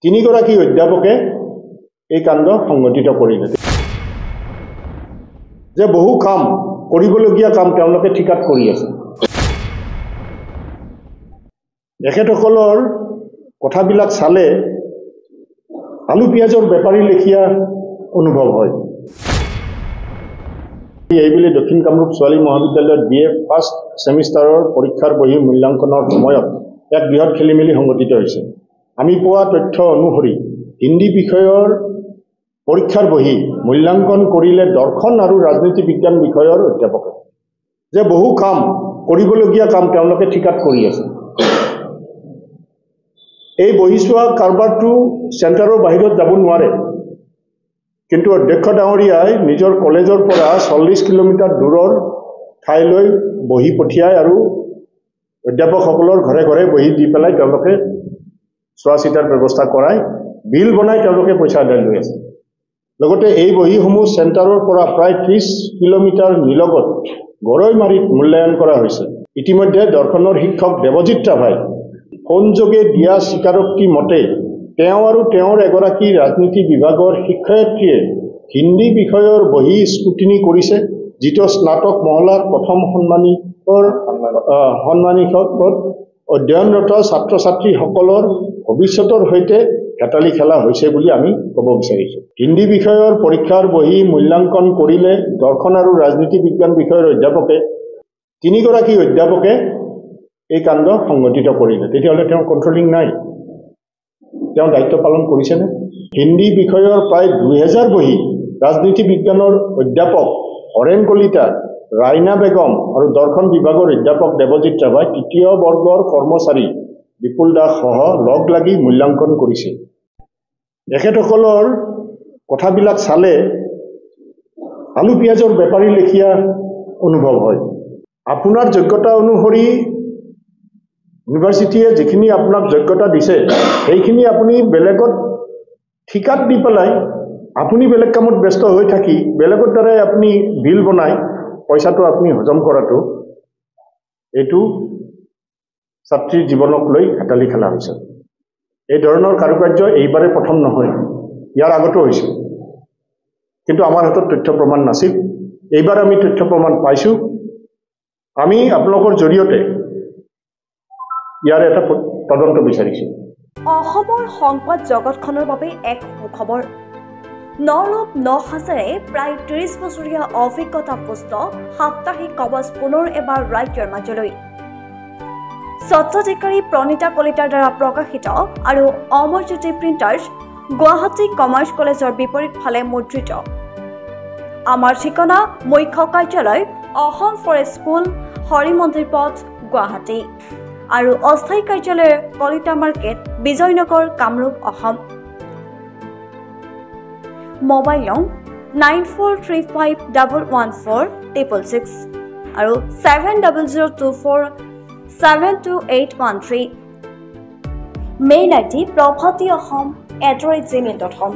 তিনিগৰাকী অধ্যাপকে এই কাণ্ড সংঘটিত কৰিলে যে বহু কাম কৰিবলগীয়া কাম তেওঁলোকে ঠিকাত কৰি আছে এখেতসকলৰ কথাবিলাক চালে আলু পিয়াজৰ বেপাৰী লেখিয়া অনুভৱ হয় এইবুলি দক্ষিণ কামৰূপ ছোৱালী মহাবিদ্যালয়ত BA ফাৰ্ষ্ট সেমিষ্টাৰৰ পৰীক্ষাৰ বহি মূল্যাংকনৰ সময়ত এক বৃহৎ খেলিমেলি সংঘটিত হৈছে আমি পোৱা তথ্য অনুসৰি হিন্দী বিষয়ৰ পৰীক্ষাৰ বহি মূল্যাংকন কৰিলে দৰ্শন আৰু ৰাজনীতি বিজ্ঞান বিষয়ৰ অধ্যাপকে যে বহু কাম কৰিবলগীয়া কাম তেওঁলোকে ঠিকাত কৰি আছে এই বহিছোৱা কাৰবাৰটো চেণ্টাৰৰ বাহিৰত যাব নোৱাৰে কিন্তু অধ্যক্ষ ডাঙৰীয়াই নিজৰ কলেজৰ পৰা 40 কিলোমিটাৰ দূৰৰ ঠাইলৈ বহি পঠিয়াই আৰু অধ্যাপকসকলৰ ঘৰে ঘৰে বহি দি পেলাই তেওঁলোকে চোৱা চিতাৰ ব্যৱস্থা কৰাই বিল বনাই তেওঁলোকে পইচা আদায় লৈ আছে লগতে এই বহিসমূহ চেণ্টাৰৰ পৰা প্ৰায় 30 কিলোমিটাৰ নিলগত গৰৈমাৰীত মূল্যায়ন কৰা হৈছে ইতিমধ্যে দৰ্শনৰ শিক্ষক দেৱজিৎ ৰাভাই ফোনযোগে দিয়া স্বীকাৰোক্তি মতে তেওঁ আৰু তেওঁৰ এগৰাকী ৰাজনীতি বিভাগৰ শিক্ষয়িত্ৰীয়ে হিন্দী বিষয়ৰ বহি স্কুটিনি কৰিছে যিটো স্নাতক মহলাৰ প্ৰথম সন্মানিকত অধ্যয়নৰত ছাত্ৰ ছাত্ৰীসকলৰ ভৱিষ্যতৰ সৈতে হেতালি খেলা হৈছে বুলি আমি ক'ব বিচাৰিছোঁ হিন্দী বিষয়ৰ পৰীক্ষাৰ বহি মূল্যাংকন কৰিলে দৰ্শন আৰু ৰাজনীতি বিজ্ঞান বিষয়ৰ অধ্যাপকে তিনিগৰাকী অধ্যাপকে এই কাণ্ড সংঘটিত কৰিলে তেতিয়াহ'লে তেওঁ কণ্ট্ৰলিং নাই তেওঁ দায়িত্ব পালন কৰিছেনে হিন্দী বিষয়ৰ প্ৰায় 2000 বহি ৰাজনীতি বিজ্ঞানৰ অধ্যাপক হৰেণ কলিতা ৰাইনা বেগম আৰু দৰ্শন বিভাগৰ অধ্যাপক দেৱজিৎ ৰাভাই তৃতীয় বৰ্গৰ কৰ্মচাৰী বিপুল দাস সহ লগ লাগি মূল্যাংকন কৰিছে এখেতসকলৰ কথাবিলাক চালে আলু পিয়াজৰ বেপাৰী লেখিয়া অনুভৱ হয় আপোনাৰ যোগ্যতা অনুসৰি ইউনিভাৰ্চিটিয়ে যিখিনি আপোনাক যোগ্যতা দিছে সেইখিনি আপুনি বেলেগত ঠিকাত দি পেলাই আপুনি বেলেগ কামত ব্যস্ত হৈ থাকি বেলেগৰ দ্বাৰাই আপুনি বিল বনাই পইচাটো আপুনি হজম কৰাটো এইটো ছাত্ৰীৰ জীৱনক লৈ হেতালি খেলা হৈছে এই ধৰণৰ কাৰুকাৰ্য এইবাৰে প্ৰথম নহয় ইয়াৰ আগতো হৈছিল কিন্তু আমাৰ হাতত তথ্য প্ৰমাণ নাছিল এইবাৰ আমি তথ্য প্ৰমাণ পাইছোঁ আমি আপোনালোকৰ জৰিয়তে ইয়াৰ এটা তদন্ত বিচাৰিছোঁ অসমৰ সংবাদ জগতখনৰ বাবে এক সুখবৰ নৰূপ নহাজেৰে প্ৰায় 30 বছৰীয়া অভিজ্ঞতাপুষ্ট সাপ্তাহিক কবচ পুনৰ এবাৰ ৰাজ্যৰ মাজলৈ স্বত্বাধিকাৰী প্ৰণীতা কলিতাৰ দ্বাৰা প্ৰকাশিত আৰু অমৰজ্যোতি প্ৰিণ্টাৰ্ছ গুৱাহাটী কমাৰ্চ কলেজৰ বিপৰীত ফালে মুদ্ৰিত আমাৰ ঠিকনা মুখ্য কাৰ্যালয় অসম ফৰেষ্ট স্কুল হৰিমন্দিৰ পথ গুৱাহাটী আৰু অস্থায়ী কাৰ্যালয় কলিতা মাৰ্কেট বিজয়নগৰ কামৰূপ অসম মোবাইল নং 9435114666 আৰু 7024722813 মেইল ID prabhati ahom@gmail.com